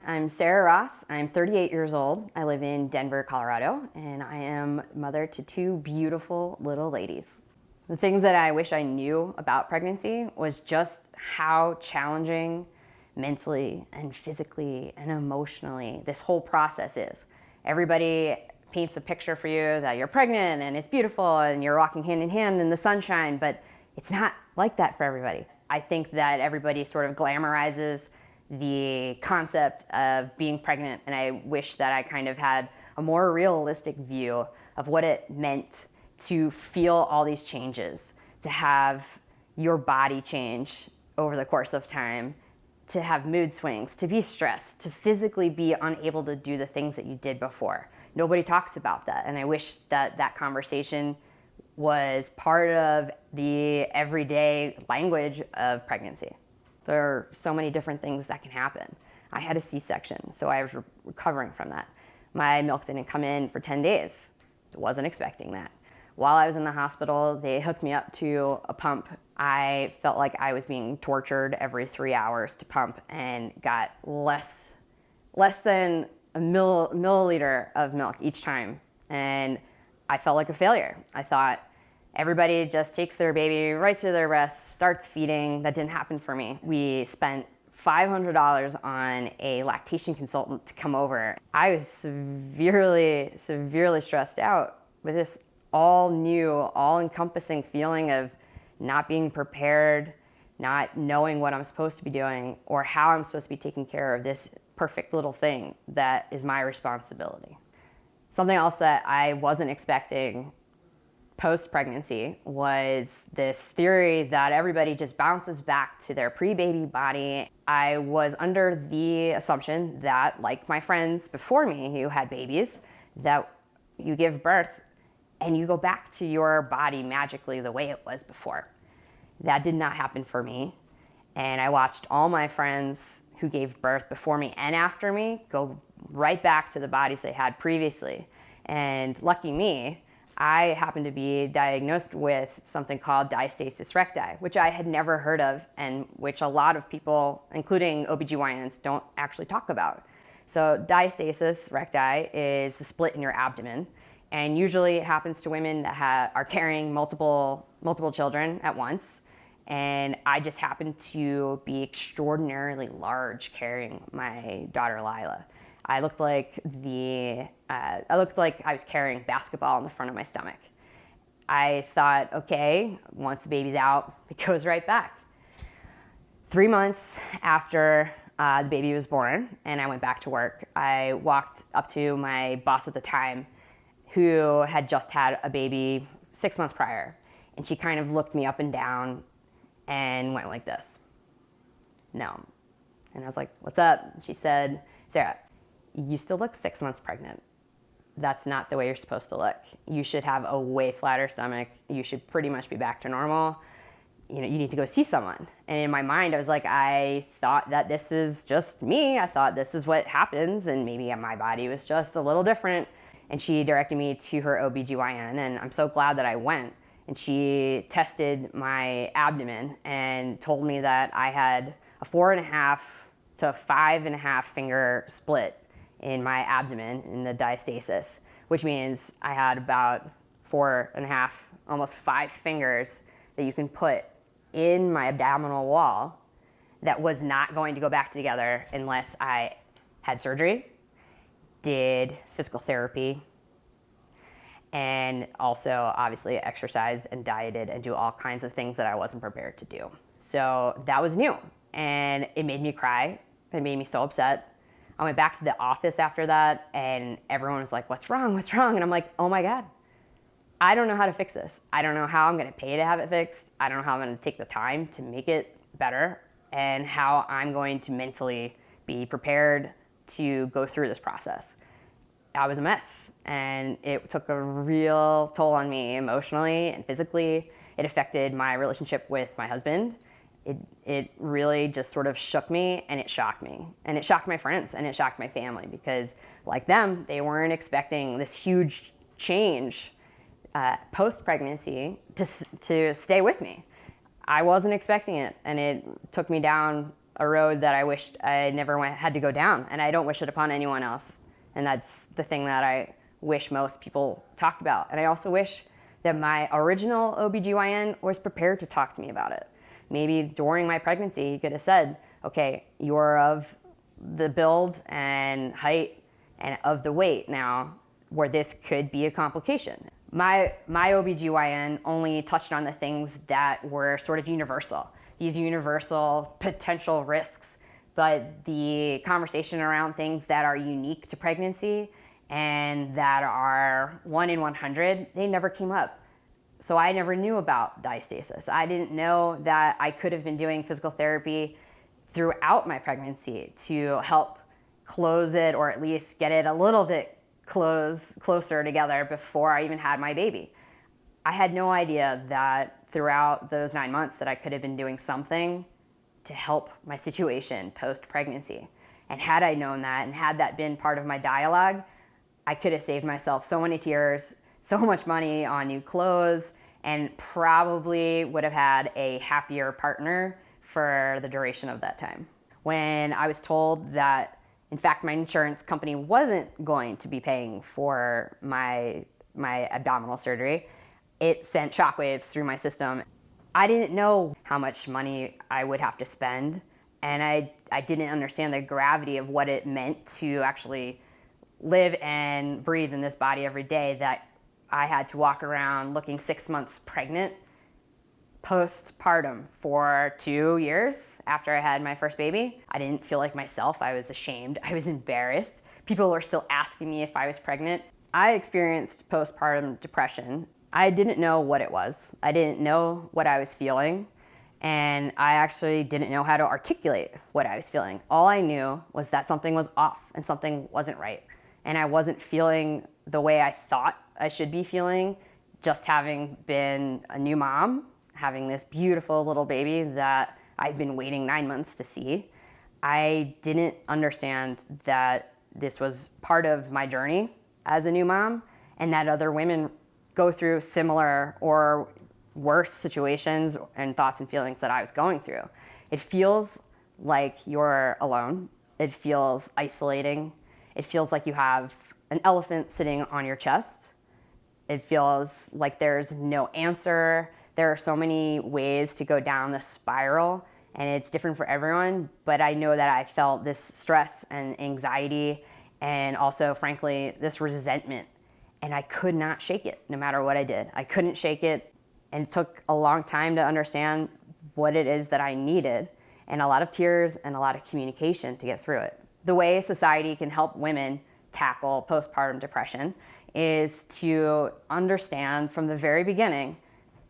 I'm Sarah Ross. I'm 38 years old. I live in Denver, Colorado, and I am mother to two beautiful little ladies. The things that I wish I knew about pregnancy was just how challenging mentally and physically and emotionally this whole process is. Everybody paints a picture for you that you're pregnant and it's beautiful and you're walking hand in hand in the sunshine, but it's not like that for everybody. I think that everybody sort of glamorizes the concept of being pregnant, and I wish that I kind of had a more realistic view of what it meant to feel all these changes, to have your body change over the course of time, to have mood swings, to be stressed, to physically be unable to do the things that you did before. Nobody talks about that, and I wish that that conversation was part of the everyday language of pregnancy. There are so many different things that can happen. I had a C-section, so I was recovering from that. My milk didn't come in for 10 days. Wasn't expecting that. While I was in the hospital, they hooked me up to a pump. I felt like I was being tortured every 3 hours to pump and got less than a milliliter of milk each time. And I felt like a failure. I thought, everybody just takes their baby right to their breast, starts feeding. That didn't happen for me. We spent $500 on a lactation consultant to come over. I was severely stressed out with this all new, all-encompassing feeling of not being prepared, not knowing what I'm supposed to be doing or how I'm supposed to be taking care of this perfect little thing that is my responsibility. Something else that I wasn't expecting post-pregnancy was this theory that everybody just bounces back to their pre-baby body. I was under the assumption that, like my friends before me who had babies, that you give birth and you go back to your body magically the way it was before. That did not happen for me. And I watched all my friends who gave birth before me and after me go right back to the bodies they had previously. And lucky me, I happened to be diagnosed with something called diastasis recti, which I had never heard of and which a lot of people, including OBGYNs, don't actually talk about. So diastasis recti is the split in your abdomen, and usually it happens to women that are carrying multiple children at once. And I just happened to be extraordinarily large carrying my daughter Lila. I looked like I was carrying basketball in the front of my stomach. I thought, okay, once the baby's out, it goes right back. 3 months after the baby was born and I went back to work, I walked up to my boss at the time who had just had a baby 6 months prior. And she kind of looked me up and down and went like this. No. And I was like, what's up? And she said, Sarah, you still look 6 months pregnant. That's not the way you're supposed to look. You should have a way flatter stomach. You should pretty much be back to normal. You need to go see someone. And in my mind, I was like, I thought that this is just me. I thought this is what happens, and maybe my body was just a little different. And she directed me to her OBGYN, and I'm so glad that I went. And she tested my abdomen and told me that I had a 4.5 to 5.5 finger split in my abdomen in the diastasis, which means I had about 4.5, almost 5 fingers that you can put in my abdominal wall that was not going to go back together unless I had surgery, did physical therapy, and also obviously exercised and dieted and do all kinds of things that I wasn't prepared to do. So that was new, and it made me cry. It made me so upset. I went back to the office after that, and everyone was like, what's wrong? What's wrong? And I'm like, oh my God, I don't know how to fix this. I don't know how I'm going to pay to have it fixed. I don't know how I'm going to take the time to make it better, and how I'm going to mentally be prepared to go through this process. I was a mess, and it took a real toll on me emotionally and physically. It affected my relationship with my husband. It really just sort of shook me, and it shocked me. And it shocked my friends, and it shocked my family, because like them, they weren't expecting this huge change post-pregnancy to stay with me. I wasn't expecting it, and it took me down a road that I wished I never had to go down, and I don't wish it upon anyone else. And that's the thing that I wish most people talked about. And I also wish that my original OBGYN was prepared to talk to me about it. Maybe during my pregnancy, he could have said, okay, you're of the build and height and of the weight now where this could be a complication. My OBGYN only touched on the things that were sort of universal, these universal potential risks, but the conversation around things that are unique to pregnancy and that are 1 in 100, they never came up. So I never knew about diastasis. I didn't know that I could have been doing physical therapy throughout my pregnancy to help close it, or at least get it a little bit closer together before I even had my baby. I had no idea that throughout those 9 months that I could have been doing something to help my situation post-pregnancy. And had I known that, and had that been part of my dialogue, I could have saved myself so many tears, so much money on new clothes, and probably would have had a happier partner for the duration of that time. When I was told that, in fact, my insurance company wasn't going to be paying for my abdominal surgery, it sent shockwaves through my system. I didn't know how much money I would have to spend, and I didn't understand the gravity of what it meant to actually live and breathe in this body every day, that I had to walk around looking 6 months pregnant, postpartum, for 2 years after I had my first baby. I didn't feel like myself. I was ashamed. I was embarrassed. People were still asking me if I was pregnant. I experienced postpartum depression. I didn't know what it was. I didn't know what I was feeling, and I actually didn't know how to articulate what I was feeling. All I knew was that something was off and something wasn't right, and I wasn't feeling the way I thought I should be feeling, just having been a new mom, having this beautiful little baby that I've been waiting 9 months to see. I didn't understand that this was part of my journey as a new mom, and that other women go through similar or worse situations and thoughts and feelings that I was going through. It feels like you're alone. It feels isolating. It feels like you have an elephant sitting on your chest. It feels like there's no answer. There are so many ways to go down the spiral, and it's different for everyone, but I know that I felt this stress and anxiety, and also, frankly, this resentment, and I could not shake it no matter what I did. I couldn't shake it, and it took a long time to understand what it is that I needed, and a lot of tears and a lot of communication to get through it. The way society can help women tackle postpartum depression is to understand from the very beginning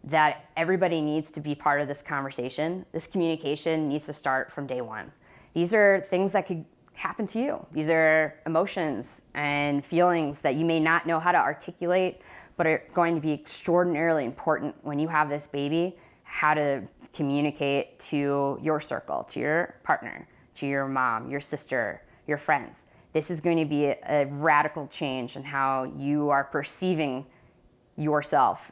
that everybody needs to be part of this conversation. This communication needs to start from day one. These are things that could happen to you. These are emotions and feelings that you may not know how to articulate, but are going to be extraordinarily important when you have this baby, how to communicate to your circle, to your partner, to your mom, your sister, your friends. This is going to be a radical change in how you are perceiving yourself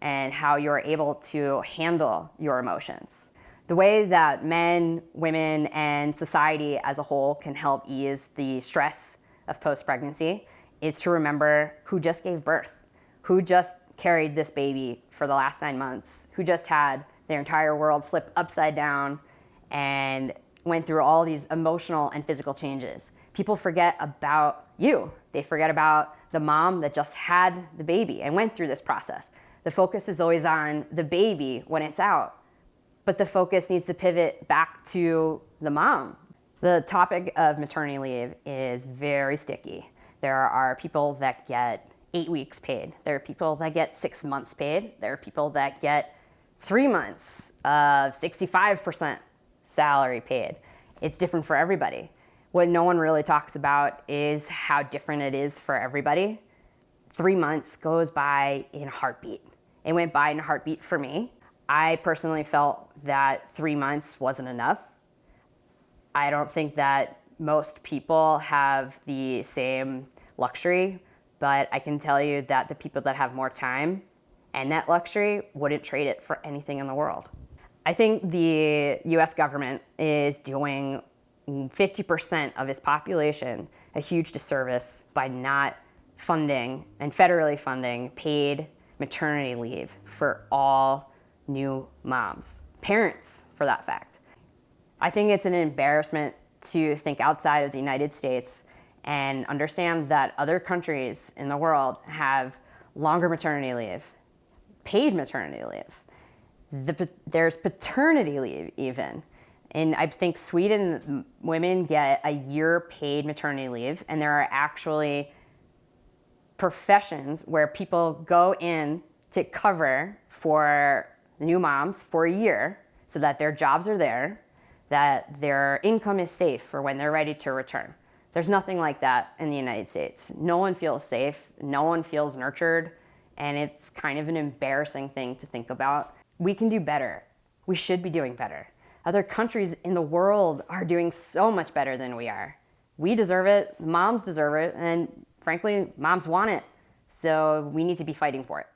and how you're able to handle your emotions. The way that men, women, and society as a whole can help ease the stress of post-pregnancy is to remember who just gave birth, who just carried this baby for the last 9 months, who just had their entire world flipped upside down and went through all these emotional and physical changes. People forget about you. They forget about the mom that just had the baby and went through this process. The focus is always on the baby when it's out, but the focus needs to pivot back to the mom. The topic of maternity leave is very sticky. There are people that get 8 weeks paid. There are people that get 6 months paid. There are people that get 3 months of 65% salary paid. It's different for everybody. What no one really talks about is how different it is for everybody. 3 months goes by in a heartbeat. It went by in a heartbeat for me. I personally felt that 3 months wasn't enough. I don't think that most people have the same luxury, but I can tell you that the people that have more time and that luxury wouldn't trade it for anything in the world. I think the US government is doing 50% of its population a huge disservice by not funding and federally funding paid maternity leave for all new moms, parents for that fact. I think it's an embarrassment to think outside of the United States and understand that other countries in the world have longer maternity leave, paid maternity leave. There's paternity leave even. And I think Sweden, women get a year paid maternity leave, and there are actually professions where people go in to cover for new moms for a year so that their jobs are there, that their income is safe for when they're ready to return. There's nothing like that in the United States. No one feels safe, no one feels nurtured, and it's kind of an embarrassing thing to think about. We can do better. We should be doing better. Other countries in the world are doing so much better than we are. We deserve it, moms deserve it, and frankly, moms want it. So we need to be fighting for it.